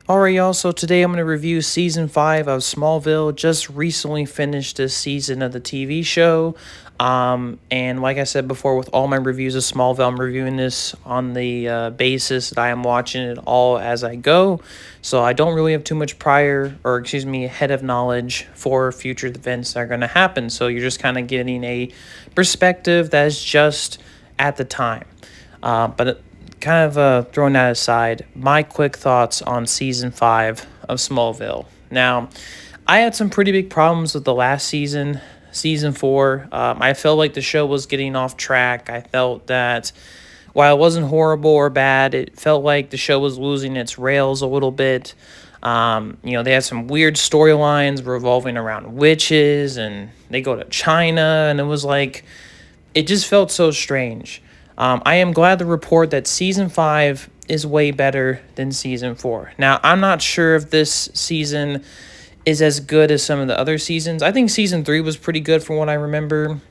Alright, y'all, so today I'm going to review Season 5 of Smallville. Just recently finished this season of the TV show. And like I said before, with all my reviews of Smallville, I'm reviewing this on the basis that I am watching it all as I go. So I don't really have too much head of knowledge for future events that are going to happen. So you're just kind of getting a perspective that is just at the time. But kind of throwing that aside, my quick thoughts on season 5 of Smallville. Now, I had some pretty big problems with the last season 4. I felt like the show was getting off track. I felt that while it wasn't horrible or bad, it felt like the show was losing its rails a little bit. They had some weird storylines revolving around witches, and they go to China, and it just felt so strange. I am glad to report that season 5 is way better than season 4. Now, I'm not sure if this season is as good as some of the other seasons. I think season 3 was pretty good from what I remember.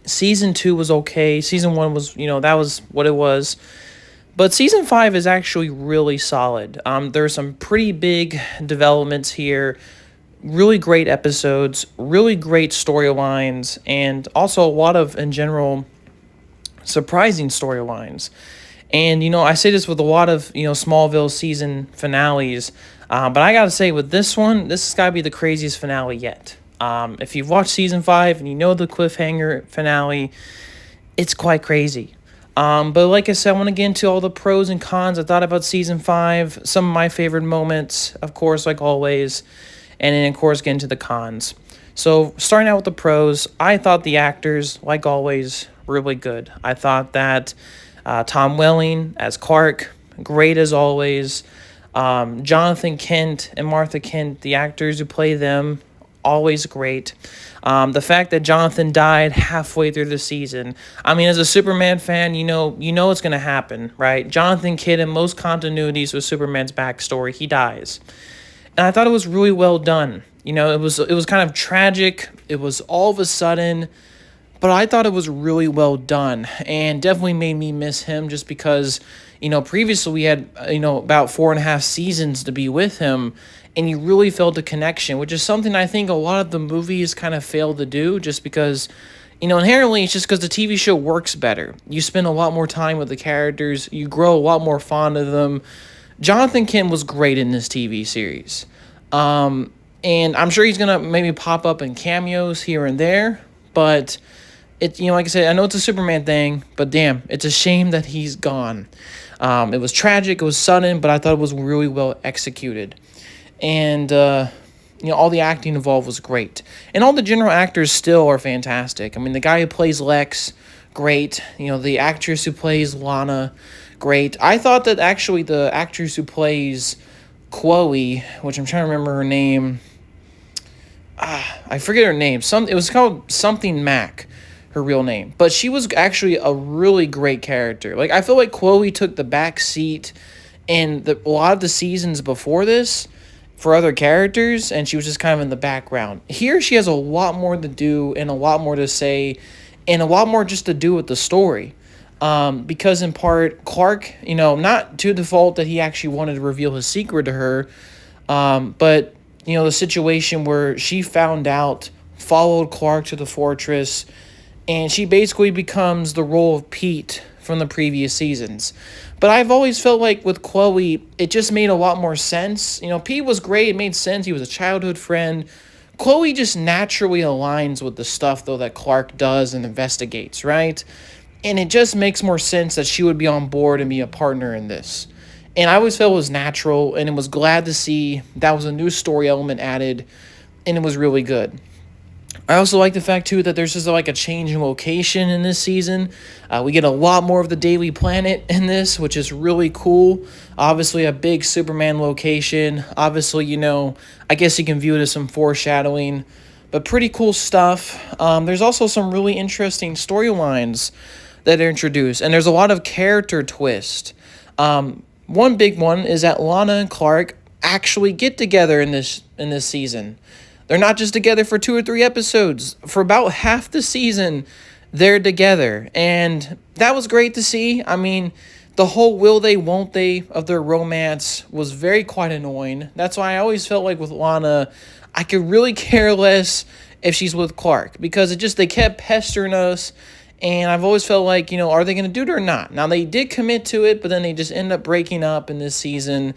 Season 2 was okay. Season 1 was, that was what it was. But season 5 is actually really solid. There are some pretty big developments here. Really great episodes, really great storylines, and also a lot of, in general, surprising storylines. And, I say this with a lot of, Smallville season finales. But I got to say, with this one, this has got to be the craziest finale yet. If you've watched season 5 and you know the cliffhanger finale, it's quite crazy. But like I said, I want to get into all the pros and cons I thought about season 5, some of my favorite moments, of course, like always, and then, of course, get into the cons. So, starting out with the pros, I thought the actors, like always, really good. I thought that Tom Welling as Clark, great as always. Jonathan Kent and Martha Kent, the actors who play them, always great. The fact that Jonathan died halfway through the season. I mean, as a Superman fan, you know it's going to happen, right? Jonathan Kent, in most continuities with Superman's backstory, he dies. And I thought it was really well done. It was kind of tragic. It was all of a sudden, but I thought it was really well done and definitely made me miss him just because, previously we had, about 4.5 seasons to be with him, and you really felt a connection, which is something I think a lot of the movies kind of fail to do just because, inherently it's just because the TV show works better. You spend a lot more time with the characters. You grow a lot more fond of them. Jonathan Kent was great in this TV series. And I'm sure he's going to maybe pop up in cameos here and there, but it, like I said, I know it's a Superman thing, but damn, it's a shame that he's gone. It was tragic, it was sudden, but I thought it was really well executed. And, all the acting involved was great. And all the general actors still are fantastic. I mean, the guy who plays Lex, great. The actress who plays Lana, great. I thought that actually the actress who plays Chloe, which I'm trying to remember her name, I forget her name. It was called something Mac, her real name. But she was actually a really great character. Like, I feel like Chloe took the back seat in a lot of the seasons before this for other characters, and she was just kind of in the background. Here, she has a lot more to do and a lot more to say and a lot more just to do with the story. Because in part, Clark, not to the fault that he actually wanted to reveal his secret to her, but, the situation where she found out, followed Clark to the fortress, and she basically becomes the role of Pete from the previous seasons. But I've always felt like with Chloe, it just made a lot more sense. Pete was great, it made sense, he was a childhood friend. Chloe just naturally aligns with the stuff, though, that Clark does and investigates, right? And it just makes more sense that she would be on board and be a partner in this. And I always felt it was natural, and it was glad to see that was a new story element added, and it was really good. I also like the fact, too, that there's just like a change in location in this season. We get a lot more of the Daily Planet in this, which is really cool. Obviously, a big Superman location. Obviously, I guess you can view it as some foreshadowing, but pretty cool stuff. There's also some really interesting storylines that are introduced, and there's a lot of character twist. One big one is that Lana and Clark actually get together in this season. They're not just together for 2 or 3 episodes. For about half the season, they're together, and that was great to see. I mean, the whole will they, won't they of their romance was very quite annoying. That's why I always felt like with Lana, I could really care less if she's with Clark, because they kept pestering us, and I've always felt like, are they going to do it or not? Now, they did commit to it, but then they just end up breaking up in this season.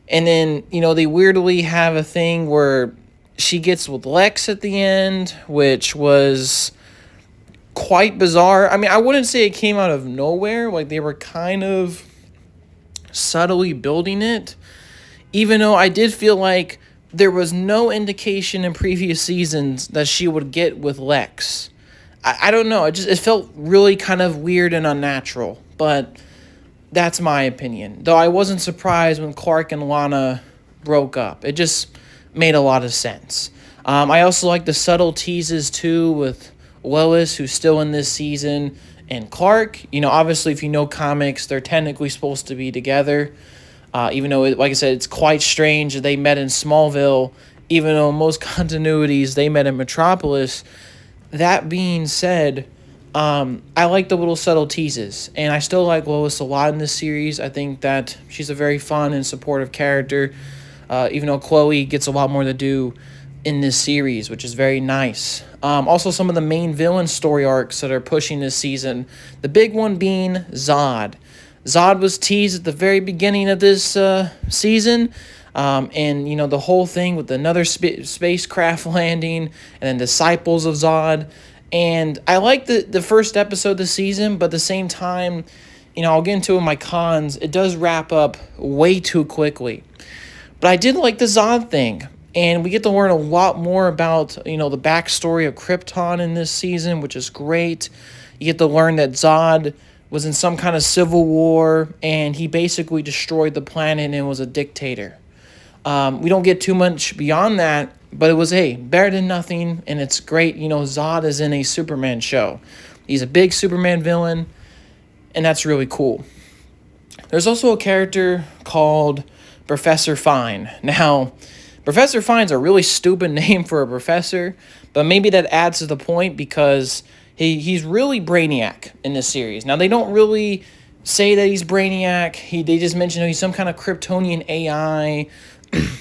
And then, they weirdly have a thing where she gets with Lex at the end, which was quite bizarre. I mean, I wouldn't say it came out of nowhere. Like, they were kind of subtly building it, even though I did feel like there was no indication in previous seasons that she would get with Lex. I don't know. It felt really kind of weird and unnatural, but that's my opinion. Though I wasn't surprised when Clark and Lana broke up. It just made a lot of sense. I also like the subtle teases, too, with Lois, who's still in this season, and Clark. Obviously, if you know comics, they're technically supposed to be together. Even though, like I said, it's quite strange that they met in Smallville, even though in most continuities they met in Metropolis. That being said, I like the little subtle teases, and I still like Lois a lot in this series. I think that she's a very fun and supportive character, even though Chloe gets a lot more to do in this series, which is very nice. Also, some of the main villain story arcs that are pushing this season, the big one being Zod. Zod was teased at the very beginning of this season, and, the whole thing with another spacecraft landing, and then Disciples of Zod. And I like the first episode of the season, but at the same time, I'll get into my cons. It does wrap up way too quickly. But I did like the Zod thing, and we get to learn a lot more about, the backstory of Krypton in this season, which is great. You get to learn that Zod was in some kind of civil war, and he basically destroyed the planet and was a dictator. We don't get too much beyond that, but it was, better than nothing, and it's great. Zod is in a Superman show. He's a big Superman villain, and that's really cool. There's also a character called Professor Fine. Now, Professor Fine's a really stupid name for a professor, but maybe that adds to the point because he's really Brainiac in this series. Now, they don't really say that he's Brainiac. They just mention he's some kind of Kryptonian AI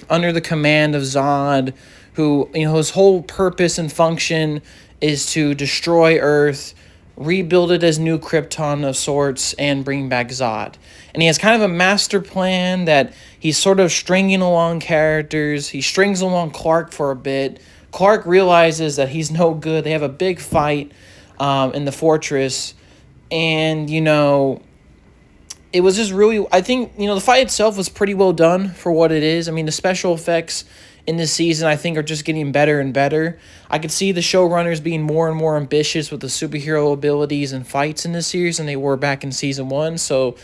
under the command of Zod, who, his whole purpose and function is to destroy Earth, rebuild it as new Krypton of sorts, and bring back Zod. And he has kind of a master plan that he's sort of stringing along characters. He strings along Clark for a bit. Clark realizes that he's no good. They have a big fight in the fortress, and, it was just really, I think, the fight itself was pretty well done for what it is. I mean, the special effects in this season, I think, are just getting better and better. I could see the showrunners being more and more ambitious with the superhero abilities and fights in this series than they were back in season 1, so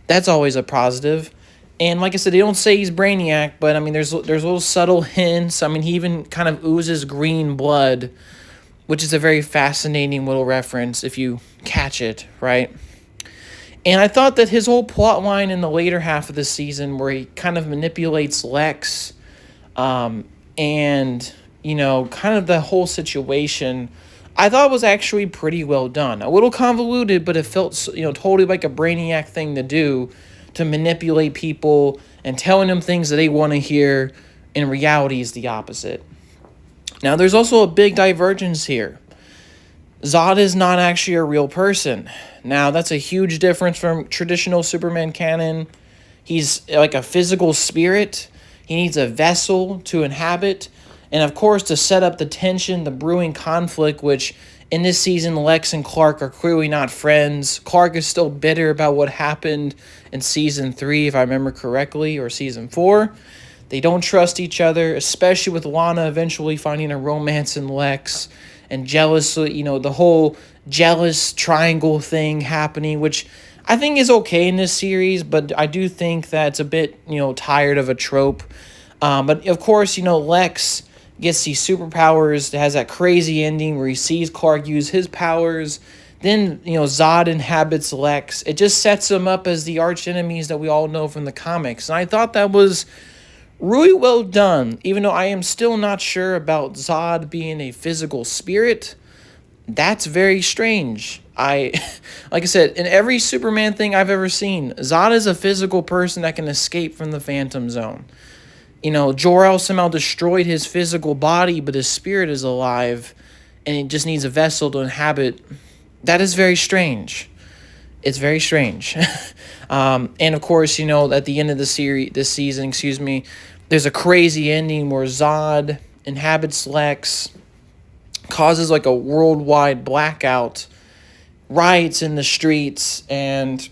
that's always a positive. And like I said, they don't say he's Brainiac, but, I mean, there's little subtle hints. I mean, he even kind of oozes green blood, which is a very fascinating little reference if you catch it, right? And I thought that his whole plot line in the later half of the season, where he kind of manipulates Lex, and, kind of the whole situation, I thought was actually pretty well done. A little convoluted, but it felt, totally like a Brainiac thing to do, to manipulate people and telling them things that they want to hear. In reality is the opposite. Now, there's also a big divergence here. Zod is not actually a real person. Now, that's a huge difference from traditional Superman canon. He's like a physical spirit. He needs a vessel to inhabit. And, of course, to set up the tension, the brewing conflict, which in this season, Lex and Clark are clearly not friends. Clark is still bitter about what happened in Season 3, if I remember correctly, or Season 4. They don't trust each other, especially with Lana eventually finding a romance in Lex. And jealous, the whole jealous triangle thing happening, which I think is okay in this series, but I do think that it's a bit, tired of a trope. But of course, Lex gets these superpowers, has that crazy ending where he sees Clark use his powers. Then, Zod inhabits Lex. It just sets them up as the arch enemies that we all know from the comics. And I thought that was really well done, even though I am still not sure about Zod being a physical spirit. That's very strange. Like I said, in every Superman thing I've ever seen, Zod is a physical person that can escape from the Phantom Zone. Jor-El somehow destroyed his physical body, but his spirit is alive, and it just needs a vessel to inhabit. That is very strange. It's very strange. And of course, at the end of this season, there's a crazy ending where Zod inhabits Lex, causes like a worldwide blackout, riots in the streets, and,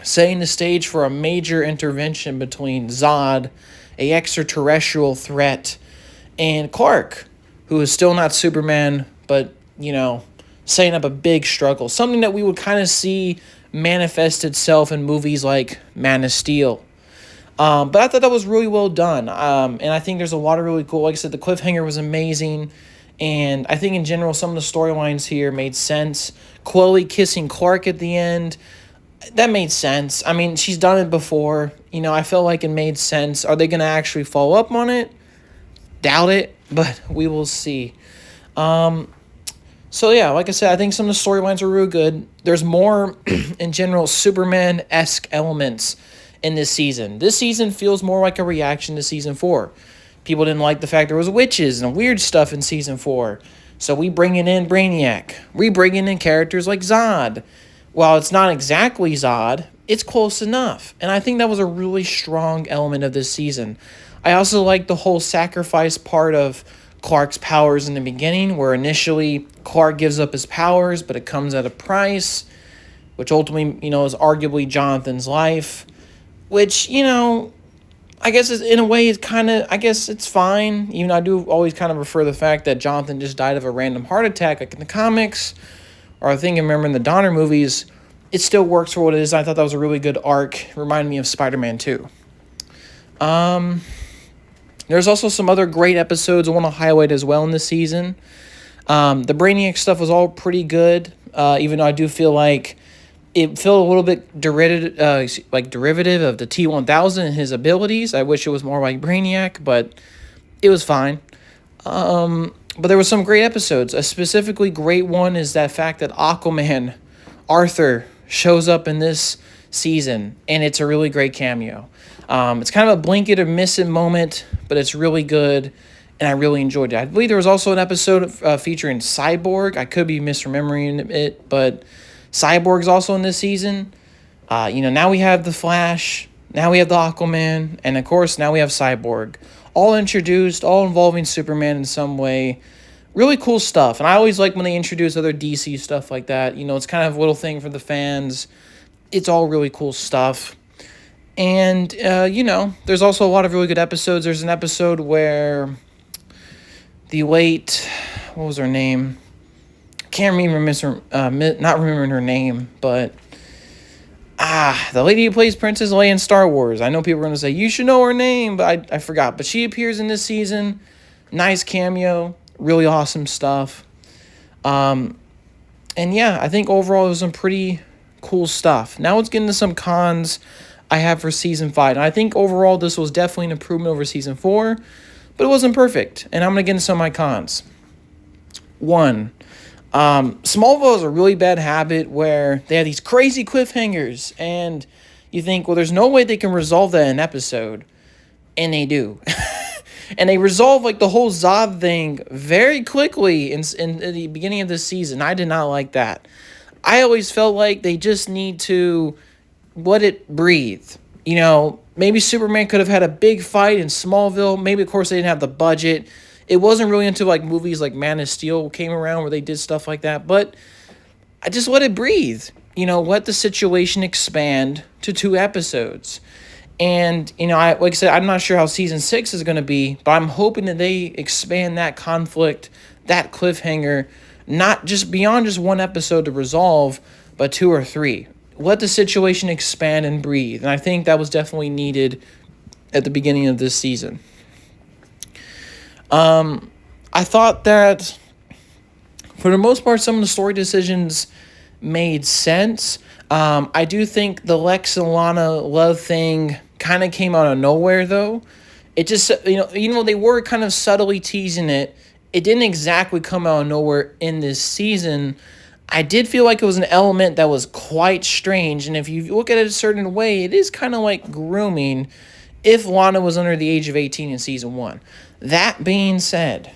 setting the stage for a major intervention between Zod, a extraterrestrial threat, and Clark, who is still not Superman, but, setting up a big struggle. Something that we would kind of see manifest itself in movies like Man of Steel. But I thought that was really well done. And I think there's a lot of really cool, like I said, the cliffhanger was amazing. And I think in general, some of the storylines here made sense. Chloe kissing Clark at the end, that made sense. I mean, she's done it before. I felt like it made sense. Are they going to actually follow up on it? Doubt it, but we will see. So yeah, like I said, I think some of the storylines are really good. There's more, in general, Superman-esque elements in this season. This season feels more like a reaction to Season 4. People didn't like the fact there was witches and weird stuff in Season 4. So we bringing in Brainiac. We bringing in characters like Zod. While it's not exactly Zod, it's close enough. And I think that was a really strong element of this season. I also like the whole sacrifice part of Clark's powers in the beginning, where initially Clark gives up his powers, but it comes at a price, which ultimately, is arguably Jonathan's life, which, I guess in a way I guess it's fine. Even I do always kind of refer to the fact that Jonathan just died of a random heart attack, like in the comics, or I think I remember in the Donner movies. It still works for what it is. I thought that was a really good arc. It reminded me of Spider-Man 2. There's also some other great episodes I want to highlight as well in this season. The Brainiac stuff was all pretty good, even though I do feel like it felt a little bit derivative of the T-1000 and his abilities. I wish it was more like Brainiac, but it was fine. But there were some great episodes. A specifically great one is that fact that Aquaman, Arthur, shows up in this season, and it's a really great cameo. It's kind of a blink it or miss it moment, but it's really good, and I really enjoyed it. I believe there was also an episode featuring Cyborg. I could be misremembering it, but Cyborg's also in this season. Now we have the Flash, now we have the Aquaman, and of course now we have Cyborg. All introduced, all involving Superman in some way. Really cool stuff, and I always like when they introduce other DC stuff like that. It's kind of a little thing for the fans. It's all really cool stuff. And, there's also a lot of really good episodes. There's an episode where the late, what was her name? Can't remember, not remembering her name, but, the lady who plays Princess Leia in Star Wars. I know people are going to say, you should know her name, but I forgot. But she appears in this season. Nice cameo. Really awesome stuff. And yeah, I think overall it was some pretty cool stuff. Now let's get into some cons I have for Season 5. And I think overall this was definitely an improvement over Season 4, but it wasn't perfect. And I'm going to get into some of my cons. 1, Smallville is a really bad habit where they have these crazy cliffhangers, and you think, well, there's no way they can resolve that in an episode. And they do. And they resolve the whole Zod thing very quickly in the beginning of this season. I did not like that. I always felt like they just need to let it breathe. Maybe Superman could have had a big fight in Smallville. Maybe, of course, they didn't have the budget. It wasn't really until movies like Man of Steel came around where they did stuff like that. But I just let it breathe. Let the situation expand to 2 episodes. And, like I said, I'm not sure how Season 6 is going to be, but I'm hoping that they expand that conflict, that cliffhanger, not just beyond just 1 episode to resolve, but 2 or 3. Let the situation expand and breathe. And I think that was definitely needed at the beginning of this season. I thought that, for the most part, some of the story decisions made sense. I do think the Lex and Lana love thing kind of came out of nowhere, though. It just, even though they were kind of subtly teasing it it didn't exactly come out of nowhere in this season. I did feel like it was an element that was quite strange, and if you look at it a certain way, it is kind of like grooming if Lana was under the age of 18 in season 1. That being said,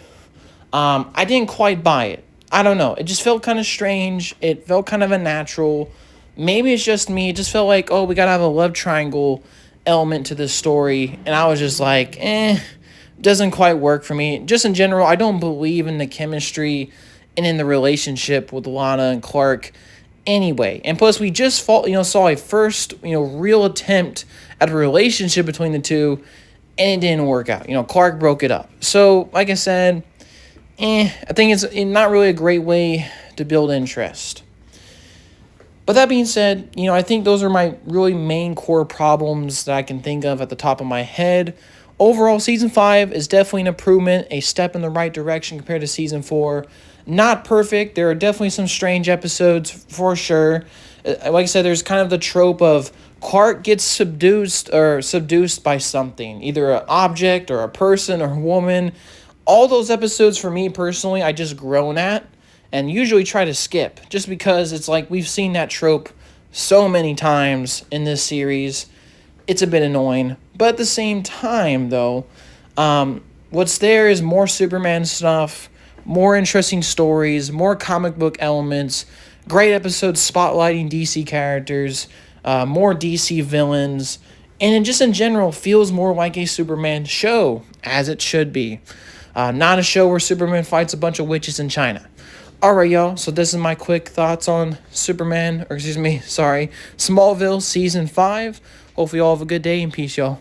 I didn't quite buy it. I don't know. It just felt kind of strange. It felt kind of unnatural. Maybe it's just me. It just felt like, oh, we got to have a love triangle element to this story. And I was just like, doesn't quite work for me. Just in general, I don't believe in the chemistry and in the relationship with Lana and Clark anyway. And plus, we just saw a first, real attempt at a relationship between the two, and it didn't work out. Clark broke it up. So, like I said, I think it's not really a great way to build interest. But that being said, I think those are my really main core problems that I can think of at the top of my head. Overall, Season 5 is definitely an improvement, a step in the right direction compared to Season 4. Not perfect. There are definitely some strange episodes, for sure. Like I said, there's kind of the trope of Clark gets seduced by something, either an object or a person or a woman. All those episodes, for me personally, I just groan at and usually try to skip, just because it's like we've seen that trope so many times in this series. It's a bit annoying. But at the same time, though, what's there is more Superman stuff, more interesting stories, more comic book elements, great episodes spotlighting DC characters, more DC villains, and it just in general feels more like a Superman show, as it should be. Not a show where Superman fights a bunch of witches in China. Alright, y'all, so this is my quick thoughts on Smallville Season 5. Hopefully you all have a good day, and peace, y'all.